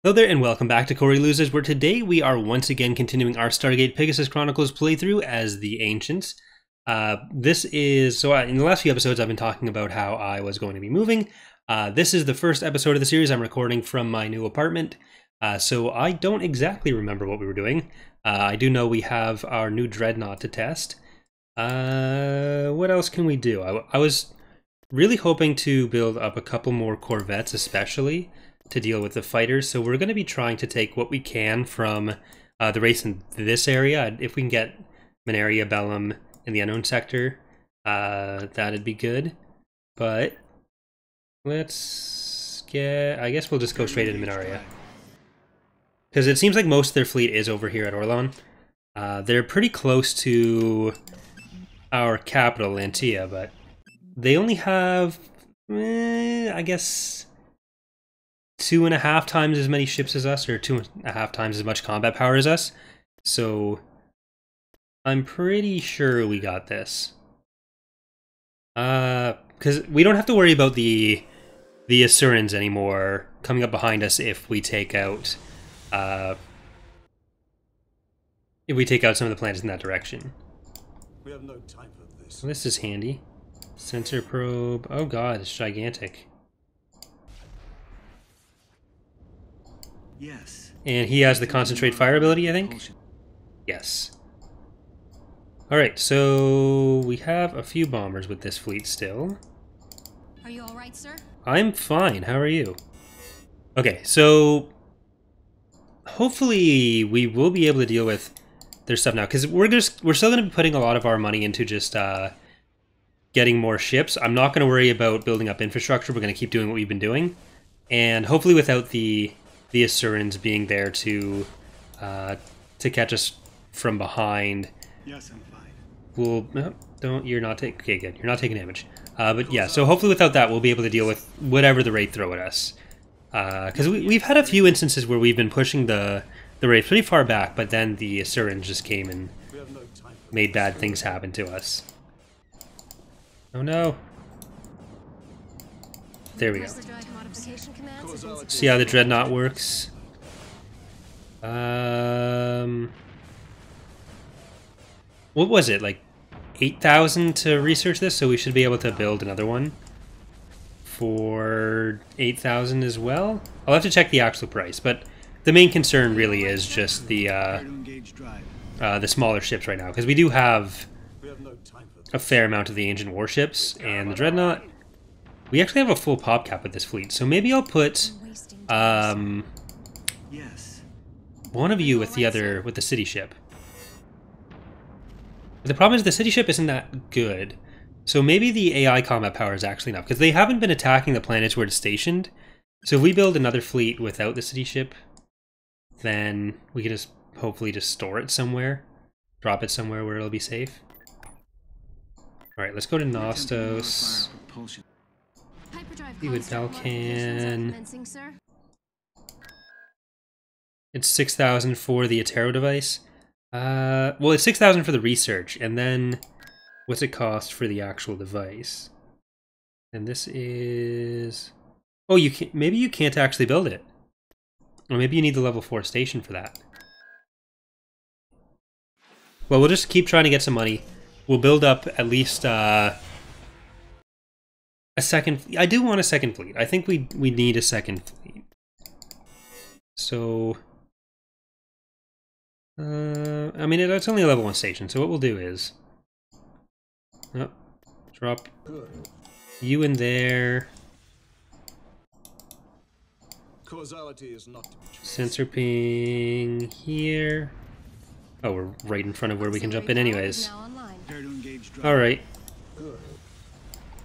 Hello there and welcome back to Corey Loses, where today we are once again continuing our Stargate Pegasus Chronicles playthrough as the Ancients. In the last few episodes I've been talking about how I was going to be moving. This is the first episode of the series I'm recording from my new apartment, so I don't exactly remember what we were doing. I do know we have our new dreadnought to test. What else can we do? I was really hoping to build up a couple more corvettes especially, to deal with the fighters, so we're going to be trying to take what we can from the race in this area. If we can get Minaria, Bellum, in the unknown sector, that'd be good. But let's get... I guess we'll just go straight into Minaria, because it seems like most of their fleet is over here at Orlon. They're pretty close to our capital, Lantia, but they only have, I guess, 2.5 times as many ships as us, or 2.5 times as much combat power as us. So I'm pretty sure we got this. Because we don't have to worry about the Asurans anymore coming up behind us if we take out some of the planets in that direction. We have no time for this. So this is handy. Sensor probe. Oh god, it's gigantic. Yes. And he has the concentrate fire ability, I think? Yes. Alright, so we have a few bombers with this fleet still. Are you alright, sir? I'm fine, how are you? Okay, so hopefully we will be able to deal with their stuff now, because we're still going to be putting a lot of our money into just getting more ships. I'm not going to worry about building up infrastructure. We're going to keep doing what we've been doing. And hopefully without the Asurans being there to catch us from behind. Yes, I'm fine. You're not taking... Okay, good. You're not taking damage. But yeah, so hopefully without that, we'll be able to deal with whatever the Wraith throw at us. Because we've had a few instances where we've been pushing the Wraith pretty far back, but then the Asurans just came and made bad things happen to us. Oh no. There we go. See how the dreadnought works. What was it, like 8,000 to research this? So we should be able to build another one for 8,000 as well. I'll have to check the actual price, but the main concern really is just the smaller ships right now, because we do have a fair amount of the ancient warships, and the dreadnought. We actually have a full pop cap with this fleet, so maybe I'll put one of you with the city ship. The problem is the city ship isn't that good, so maybe the AI combat power is actually enough, because they haven't been attacking the planets where it's stationed. So if we build another fleet without the city ship, then we can just hopefully just store it somewhere, drop it somewhere where it'll be safe. All right, let's go to Nostos. See what Dalcan. It's 6,000 for the Atero device. Well, it's 6,000 for the research, and then what's it cost for the actual device? And this is... Oh, you can't. Maybe you can't actually build it, or maybe you need the level 4 station for that. Well, we'll just keep trying to get some money. We'll build up at least a second. I do want a second fleet. I think we need a second fleet. So, I mean, it's only a level 1 station. So what we'll do is, drop you in there. Causality is not to be trusted. Sensor ping here. Oh, we're right in front of where we can jump in anyways. Alright.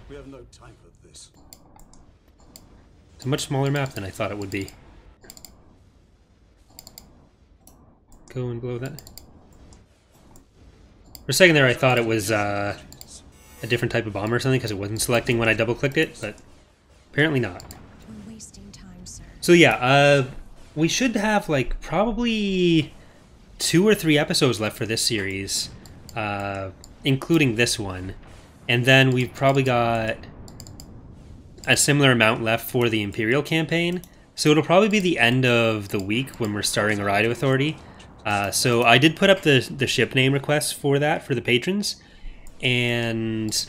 We have no time for this. It's a much smaller map than I thought it would be. Go and blow that. For a second there I thought it was a different type of bomber or something, because it wasn't selecting when I double clicked it, but apparently not. So yeah, we should have like probably 2 or 3 episodes left for this series, including this one, and then we've probably got a similar amount left for the Imperial campaign. So it'll probably be the end of the week when we're starting a Ride Authority. So I did put up the ship name requests for that for the patrons, and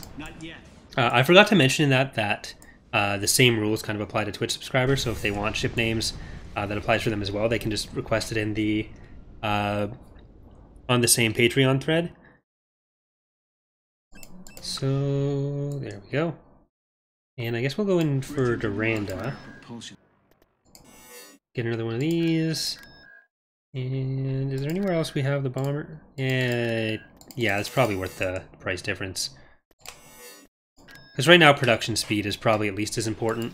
I forgot to mention in that the same rules kind of apply to Twitch subscribers. So if they want ship names, that applies for them as well. They can just request it in the on the same Patreon thread. So there we go. And I guess we'll go in for Duranda. Get another one of these. And is there anywhere else we have the bomber? Yeah, it's probably worth the price difference. Because right now production speed is probably at least as important.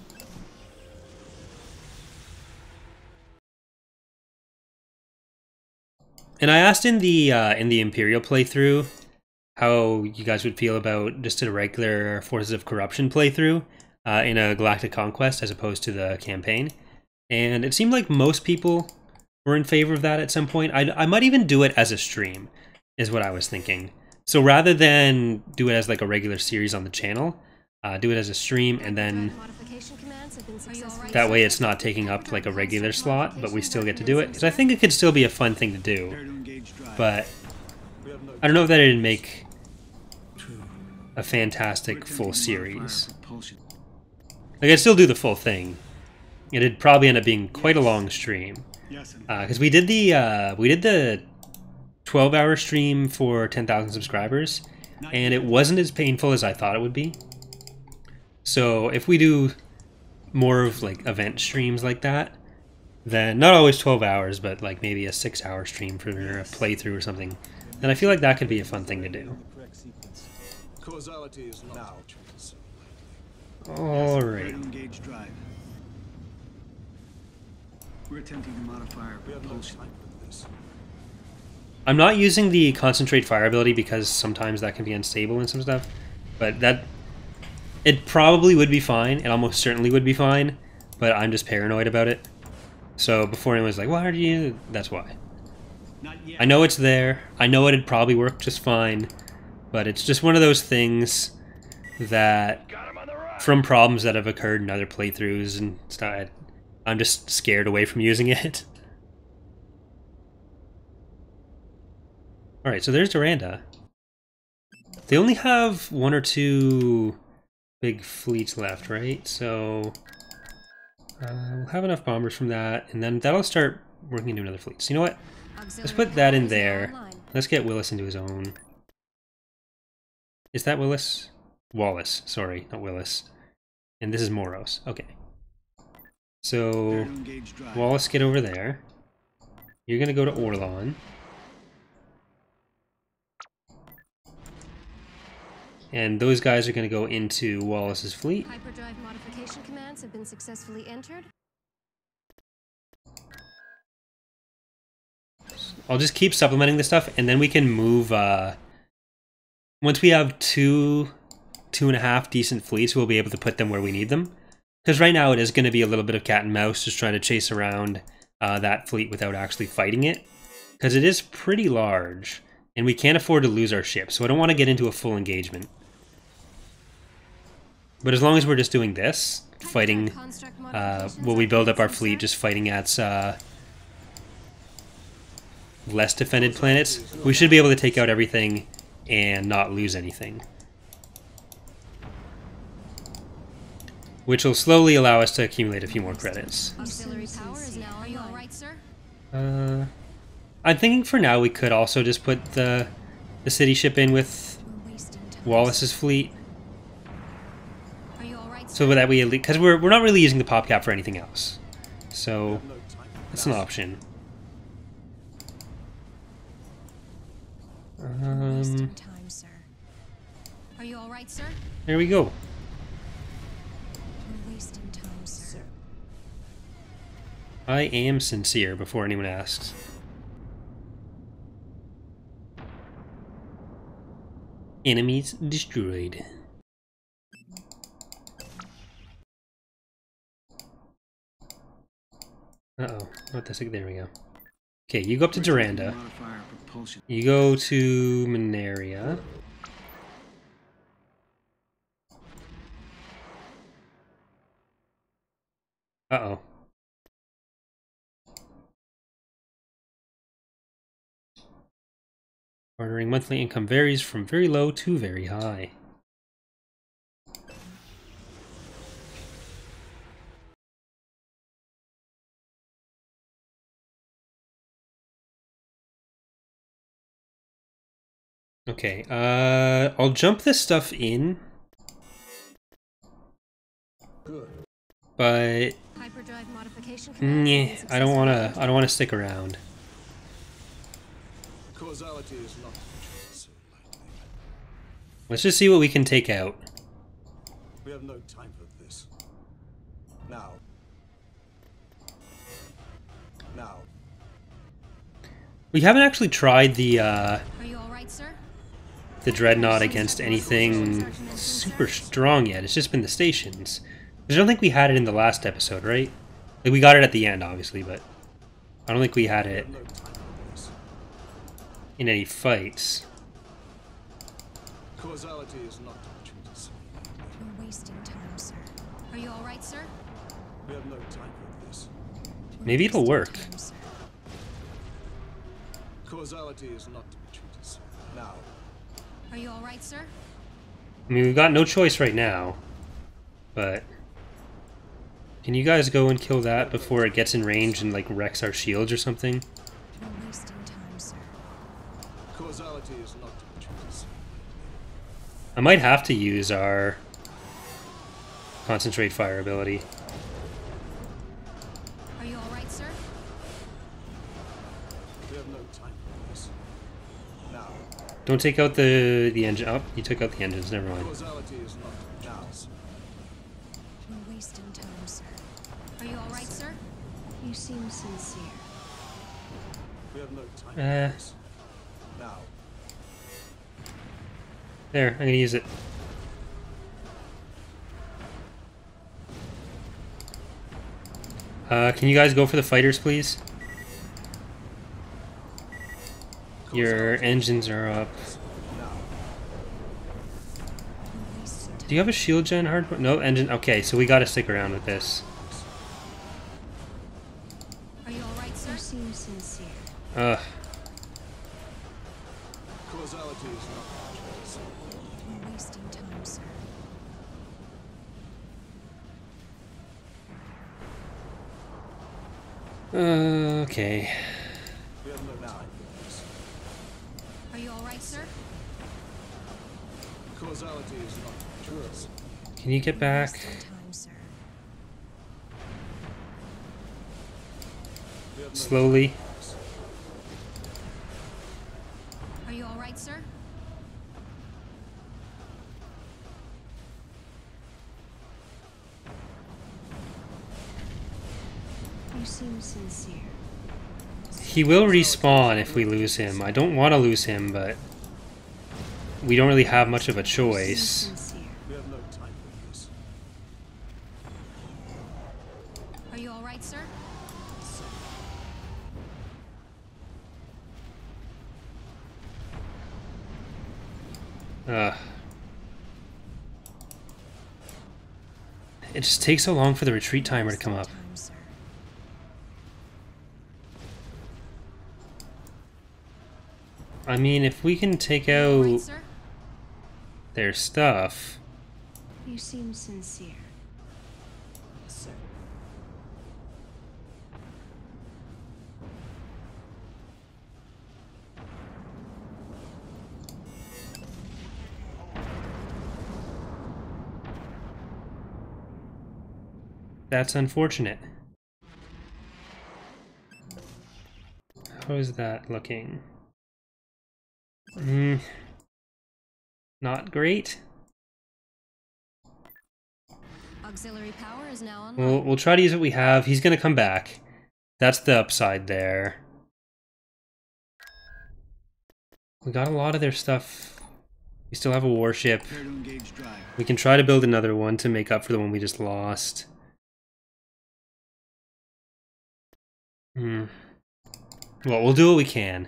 And I asked in the Imperial playthrough how you guys would feel about just a regular Forces of Corruption playthrough in a Galactic Conquest as opposed to the campaign. And it seemed like most people were in favor of that at some point. I might even do it as a stream, is what I was thinking. So rather than do it as like a regular series on the channel, do it as a stream, and then that way it's not taking up like a regular slot, but we still get to do it. Because I think it could still be a fun thing to do. But I don't know if that it'd make a fantastic full series. Like, I'd still do the full thing. It'd probably end up being quite a long stream. Because we did the 12-hour stream for 10,000 subscribers, and it wasn't as painful as I thought it would be. So if we do more of like event streams like that, then not always 12 hours, but like maybe a 6-hour stream for a playthrough or something, then I feel like that could be a fun thing to do. Causality is now. Alright. We're attempting to modify our propulsion. I'm not using the concentrate fire ability because sometimes that can be unstable and some stuff, but it probably would be fine. It almost certainly would be fine, but I'm just paranoid about it. So before anyone's like, why are you? That's why. I know it's there. I know it'd probably work just fine, but it's just one of those things that, from problems that have occurred in other playthroughs and stuff, I'm just scared away from using it. Alright, so there's Duranda. They only have 1 or 2 big fleets left, right? So we'll have enough bombers from that, and then that'll start working into another fleet. So you know what? Let's put that in there. Let's get Willis into his own. Is that Willis? Wallace, sorry, not Willis. And this is Moros. Okay. So Wallace, get over there. You're gonna go to Orlon. And those guys are going to go into Wallace's fleet. Hyperdrive modification commands have been successfully entered. I'll just keep supplementing this stuff, and then we can move... once we have 2.5 decent fleets, we'll be able to put them where we need them. Because right now it is going to be a little bit of cat and mouse, just trying to chase around that fleet without actually fighting it. Because it is pretty large, and we can't afford to lose our ship, so I don't want to get into a full engagement. But as long as we're just doing this, fighting, while we build up our fleet, just fighting at less defended planets, we should be able to take out everything and not lose anything. Which will slowly allow us to accumulate a few more credits. Auxiliary power is now. Are you all right, sir? I'm thinking for now we could also just put the city ship in with Wallace's fleet. So that we, because we're not really using the pop cap for anything else, so that's an option. Are you all right, sir? There we go. We're wasting time, sir. I am sincere. Before anyone asks. Enemies destroyed. Uh-oh, not this. There we go. Okay, you go up to Duranda. You go to Minaria. Uh-oh. Bartering monthly income varies from very low to very high. Okay, I'll jump this stuff in. Good. But Hyperdrive modification commands have been I don't wanna successfully stick around. Causality is not to be treated so lightly. Let's just see what we can take out. We have no time for this. Now. Now. We haven't actually tried the Are you all right, sir? dreadnought against anything super strong yet. It's just been the stations. I don't think we had it in the last episode, right? Like, we got it at the end, obviously, but I don't think we had We it have no time for this. in any fights. Causality is not to be treated so lightly. You're wasting time, sir. Are you all right, sir? We have no time for this. You're Maybe it'll wasting work. time, sir. Causality is not to be treated so lightly. Now. Are you all right, sir? I mean, we've got no choice right now, but can you guys go and kill that before it gets in range and, like, wrecks our shields or something? You're wasting time, sir. Causality is not to be treated so lightly. I might have to use our concentrate fire ability. Are you all right, sir? We have no time for this. Now. Don't take out the engine. Oh, you took out the engines. Never mind. Causality is not to be now. You're wasting time, sir. Are you all right, sir? You seem sincere. We have no time Uh. for this. Now. There, I'm gonna use it. Can you guys go for the fighters, please? Your engines are up. Now. You're wasting time. Do you have a shield gen hard? No, engine. Okay, so we gotta stick around with this. Are you all right, sir? You seem sincere. Ugh. Causality is not to be treated so lightly. You're wasting time, sir. Okay. We have no time for this. Are you all right, sir? Causality is not to be treated so lightly. Can you get back? Wasting time, sir. We have no Slowly. time for this. Are you all right, sir? You seem sincere. He will respawn if we lose him. I don't want to lose him, but we don't really have much of a choice. Sincere. We have no time for this. Are you all right, sir? Ugh. It just takes so long for the retreat timer to come up. Time, sir. I mean, if we can take Are you all right, out sir? their stuff. You seem sincere. Sir. That's unfortunate. How is that looking? Not great. Auxiliary power is now online. We'll try to use what we have. He's gonna come back. That's the upside there. We got a lot of their stuff. We still have a warship. Prepare to engage drive. We can try to build another one to make up for the one we just lost. Well, we'll do what we can.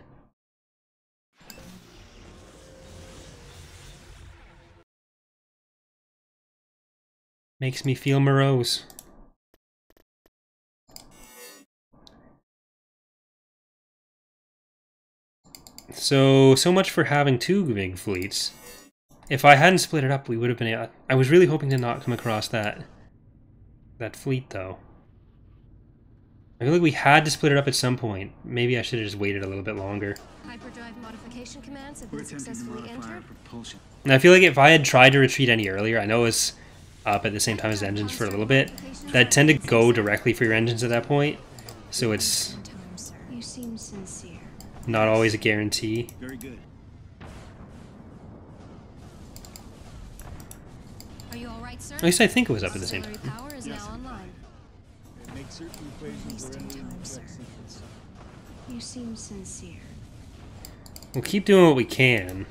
Makes me feel morose. So much for having two big fleets. If I hadn't split it up, we would have been... I was really hoping to not come across that fleet, though. I feel like we had to split it up at some point. Maybe I should have just waited a little bit longer. Hyperdrive modification commands have We're been attempting to successfully modify our entered. propulsion. And I feel like if I had tried to retreat any earlier, I know it was up at the same time as engines for a little bit, that tend to go directly for your engines at that point. So it's In time, sir. You seem sincere. not always a guarantee. Very good. Are you all right, sir? At least I think it was up at the same Auxiliary time. power is now online. Make certain equations are entered in the correct sequence. You seem sincere. We'll keep doing what we can,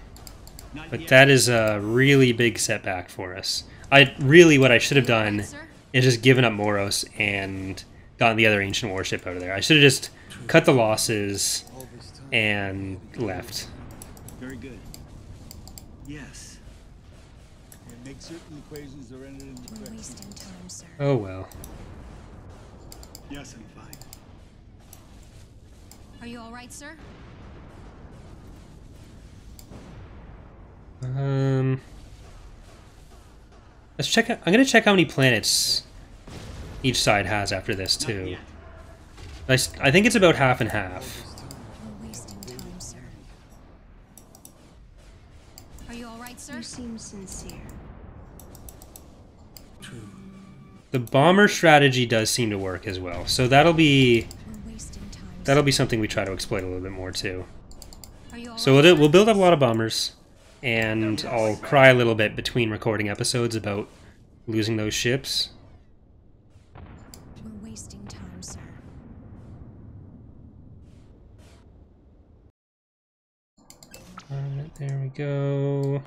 Not but yet. that is a really big setback for us. What I should have done Right, sir? is just given up Moros and gotten the other ancient warship out of there. I should have just cut the losses All this time. and left. Very good. Yes. Make certain equations are entered in the We're correct wasting sequence. time, sir. Oh well. Yes, I'm fine. Are you all right, sir? Let's check. I'm gonna check how many planets each side has after this Not too. yet. I think it's about half and half. We're wasting time, sir. Are you all right, sir? You seem sincere. The bomber strategy does seem to work as well, so that'll be We're wasting time. something we try to exploit a little bit more too. Are you all So right, we'll build up a lot of bombers, and I'll cry a little bit between recording episodes about losing those ships. We're wasting time, sir. Alright, there we go.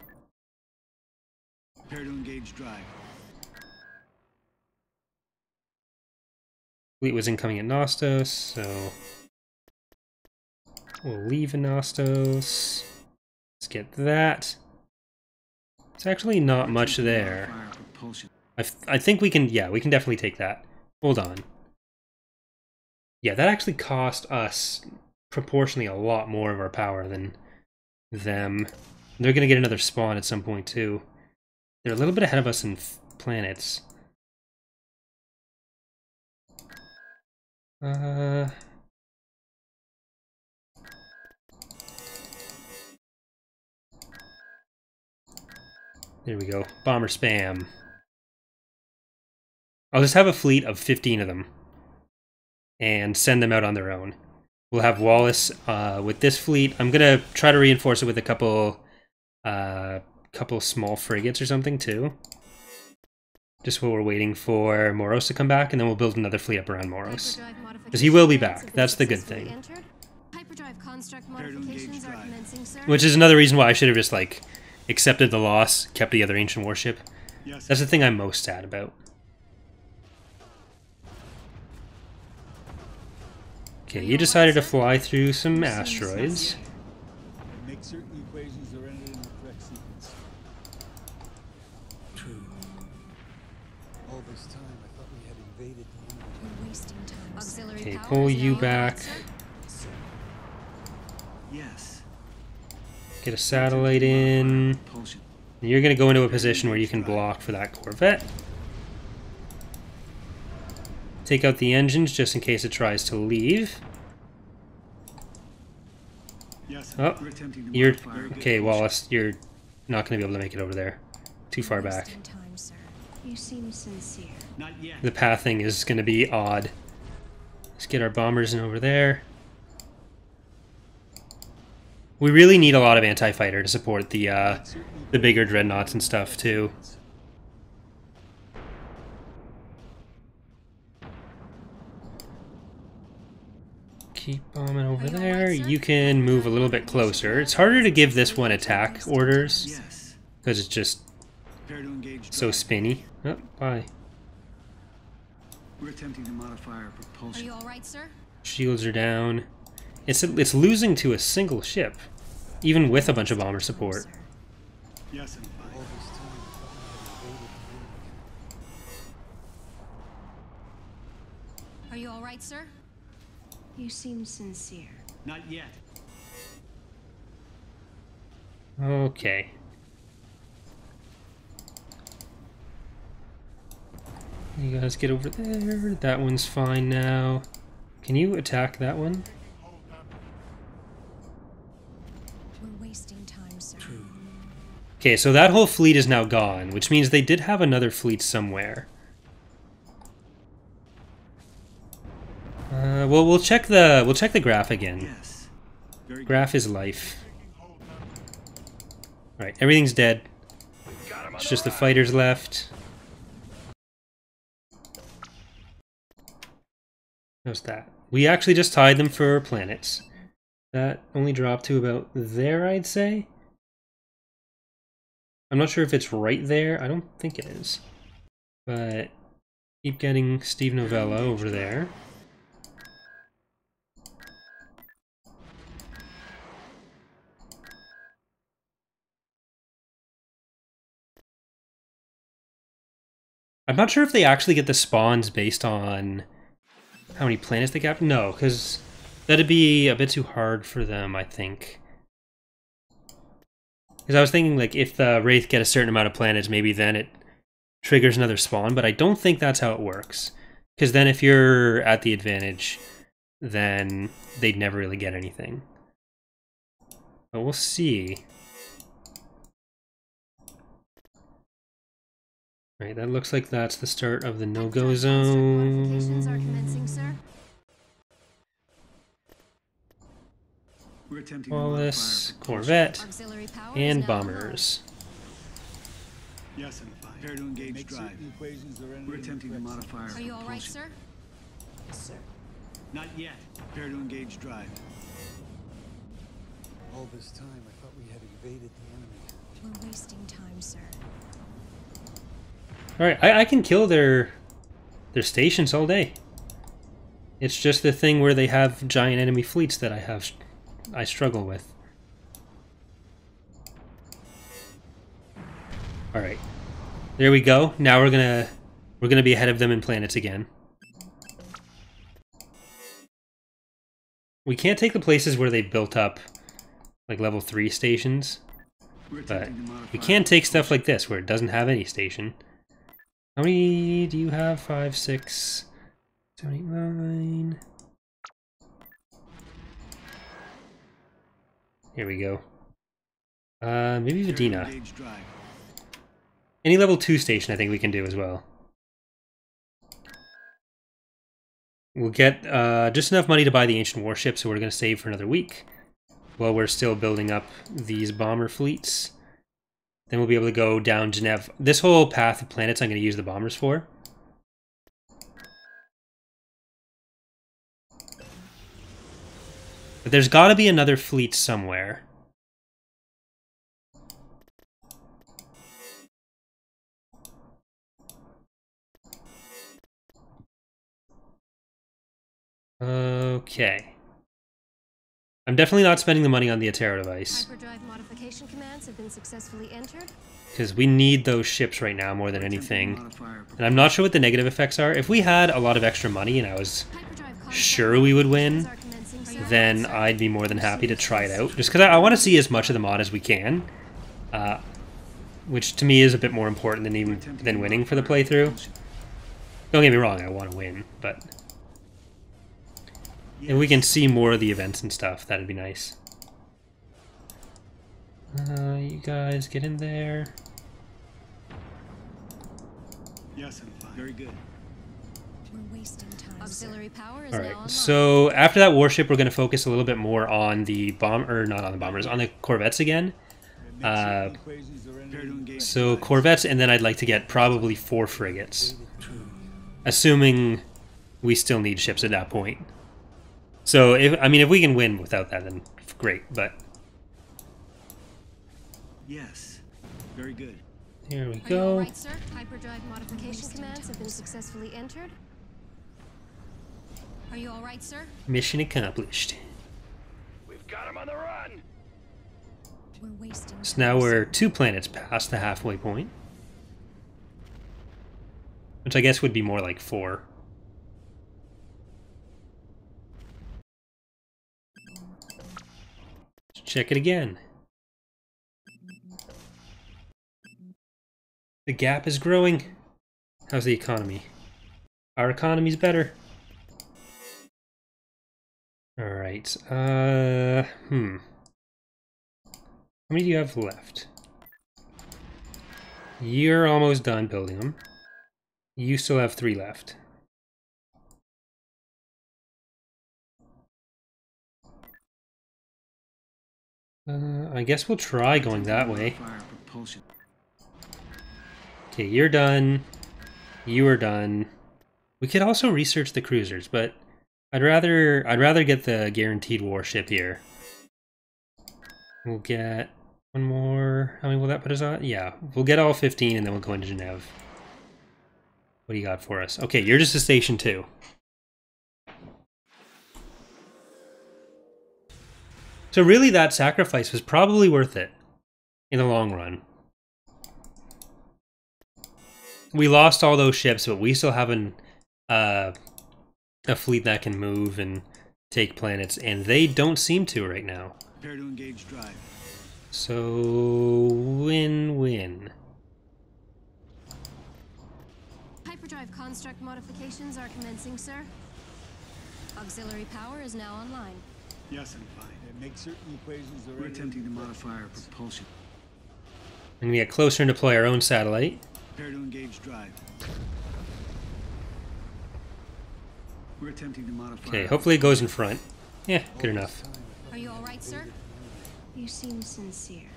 Prepare to engage drive. Fleet was incoming at Nostos, so we'll leave Nostos. Let's get that. It's actually not much there. Modify our propulsion. I think we can, yeah, we can definitely take that. Hold on. Yeah, that actually cost us proportionally a lot more of our power than them. They're going to get another spawn at some point too. They're a little bit ahead of us in planets. There we go. Bomber spam. I'll just have a fleet of 15 of them and send them out on their own. We'll have Wallace with this fleet. I'm gonna try to reinforce it with a couple small frigates or something too. Just while we're waiting for Morose to come back, and then we'll build another fleet up around Moros. Because he will be back. That's the good thing. Hyperdrive construct Prepare to modifications engage are drive. commencing, sir. Which is another reason why I should have just, like, accepted the loss, kept the other ancient warship. Yes. That's the thing I'm most sad about. Okay, you decided to fly through some asteroids. Make certain equations are entered in the correct sequence. All this time, I thought we had invaded the universe. We're wasting time. Auxiliary Okay, power pull is you now back. online, sir. Yes. Get a satellite in. Propulsion. You're going to go into a position where you can block for that Corvette. Take out the engines just in case it tries to leave. Yes. Oh, We're attempting to you're... modify our Okay, propulsion. Wallace, you're not going to be able to make it over there. Too far back. Wasting time, sir. You seem sincere. Not yet. The pathing is going to be odd. Let's get our bombers in over there. We really need a lot of anti-fighter to support the bigger dreadnoughts and stuff too. Keep bombing over Are you all there. right, sir? You can move a little bit closer. It's harder to give this one attack orders Yes. because it's just Prepare to engage so drive. spinny. Oh, bye. We're attempting to modify our Are propulsion. you all right, sir? Shields are down. It's losing to a single ship, even with a bunch of bomber support. Sir. Yes, I'm fine. All this time, I thought we had invaded the universe. Are you all right, sir? You seem sincere. Not yet. Okay. You guys get over there. That one's fine now. Can you attack that one? We're wasting time, sir. Okay, so that whole fleet is now gone, which means they did have another fleet somewhere. Well, we'll check the graph again. Yes. Very good. Graph is life. Alright, everything's dead. It's just the fighters left. How's that? We actually just tied them for planets. That only dropped to about there, I'd say. I'm not sure if it's right there. I don't think it is. But keep getting Steve Novella over there. I'm not sure if they actually get the spawns based on how many planets they capture. No, because that'd be a bit too hard for them, I think. Because I was thinking, like, if the Wraith get a certain amount of planets, maybe then it triggers another spawn, but I don't think that's how it works. Because then if you're at the advantage, then they'd never really get anything. But we'll see. Right, that looks like that's the start of the no-go Modifications are commencing, zone. sir. We're attempting to Wallace, modify our Corvette, Auxiliary power and is now bombers. Yes, and prepare to engage Make drive. certain equations are We're attempting to modify our Are you all right, propulsion. sir? Sir. Not yet. Prepare to engage drive. All this time, I thought we had evaded the enemy. We're wasting time, sir. Alright, I can kill their stations all day. It's just the thing where they have giant enemy fleets that I struggle with. Alright. There we go. Now we're gonna be ahead of them in planets again. We can't take the places where they built up like level 3 stations, We're but attempting to modify we our can take stuff propulsion. like this where it doesn't have any station. How many do you have? 5, 6, 7, 8, 9. Here we go. Maybe Prepare to Vidina. engage drive. Any level 2 station I think we can do as well. We'll get just enough money to buy the ancient warship, so we're going to save for another week while we're still building up these bomber fleets. Then we'll be able to go down Geneva. This whole path of planets I'm going to use the bombers for. But there's got to be another fleet somewhere. Okay. I'm definitely not spending the money on the Atera device, Hyperdrive modification commands have been successfully entered. because we need those ships right now more than We're attempting to anything. modify our And I'm not sure what the negative effects are. If we had a lot of extra money and I was Hyperdrive sure we would win, are commencing, sir. then I'd be more than happy to try it out. Just because I want to see as much of the mod as we can. Which to me is a bit more important than winning for the playthrough. Don't get me wrong, I want to win, but if we can see more of the events and stuff, that'd be nice. You guys get in there. Yes, and fine. Very good. We're wasting time. Auxiliary power is All now right. online. So after that warship, we're going to focus a little bit more on the not on the bombers, on the corvettes again. Equations are Prepare to engage So drive. corvettes, and then I'd like to get probably 4 frigates, assuming we still need ships at that point. So if we can win without that, then great. But Yes. Very good. here we Are you all go. right, sir? Hyperdrive modification commands have been successfully entered. Are you all right, sir? Mission accomplished. We've got him on the run. We're wasting So time, now sir. we're 2 planets past the halfway point, which I guess would be more like 4. Let's check it again. The gap is growing. How's the economy? Our economy's better. Alright, How many do you have left? You're almost done building them. You still have 3 left. I guess we'll try going that way. Okay, you're done. You are done. We could also research the cruisers, but I'd rather get the guaranteed warship here. We'll get one more. How many will that put us on? Yeah, we'll get all 15 and then we'll go into Geneva. What do you got for us? Okay, you're just a station 2. So really that sacrifice was probably worth it in the long run. We lost all those ships, but we still have a fleet that can move and take planets, and they don't seem to right now. Prepare to engage drive. So win-win. Hyperdrive construct modifications are commencing, sir. Auxiliary power is now online. Yes, I'm fine. Make certain equations are We're attempting to modify our propulsion. And we get closer and deploy our own satellite. Prepare to engage drive. We're attempting to modify. Okay, hopefully it goes in front. Yeah, good enough. Are you all right, sir? You seem sincere.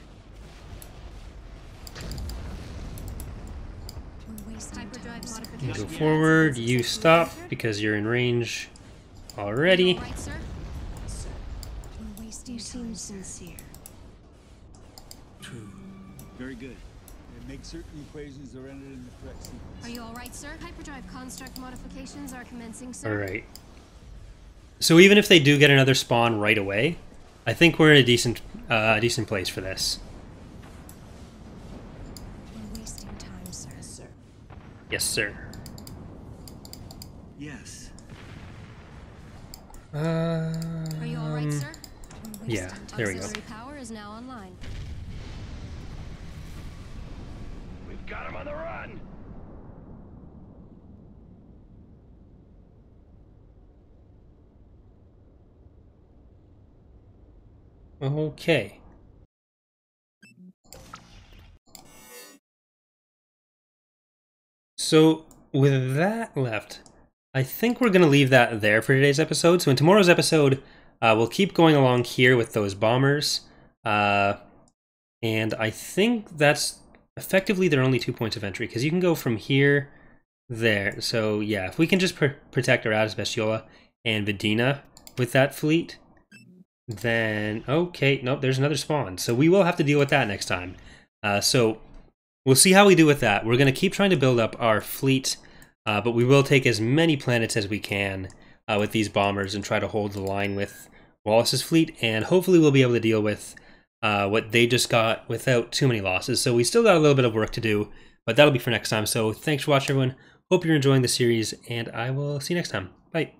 We're wasting hyperdrive You modifications. go forward, you stop because you're in range already. All right, sir? We're wasting. You seem sincere. Very good. Make certain equations are entered in the correct sequence. Are you all right, sir? Hyperdrive construct modifications are commencing, sir. All right. So even if they do get another spawn right away, I think we're in a decent place for this. We're wasting time, sir. Sir. Yes, sir. Yes. Are you all right, sir? Yeah, there we go. Auxiliary power is now online. We've got him on the run. Okay. So with that left, I think we're going to leave that there for today's episode. So in tomorrow's episode, we'll keep going along here with those bombers. And I think that's effectively their only 2 points of entry, because you can go from here, there. So yeah, if we can just protect Aratus, Bestiola, and Vidina with that fleet, then okay, nope, there's another spawn. So we will have to deal with that next time. So we'll see how we do with that. We're going to keep trying to build up our fleet, but we will take as many planets as we can with these bombers and try to hold the line with Wallace's fleet, and hopefully we'll be able to deal with what they just got without too many losses. So we still got a little bit of work to do, but that'll be for next time. So thanks for watching, everyone. Hope you're enjoying the series, and I will see you next time. Bye.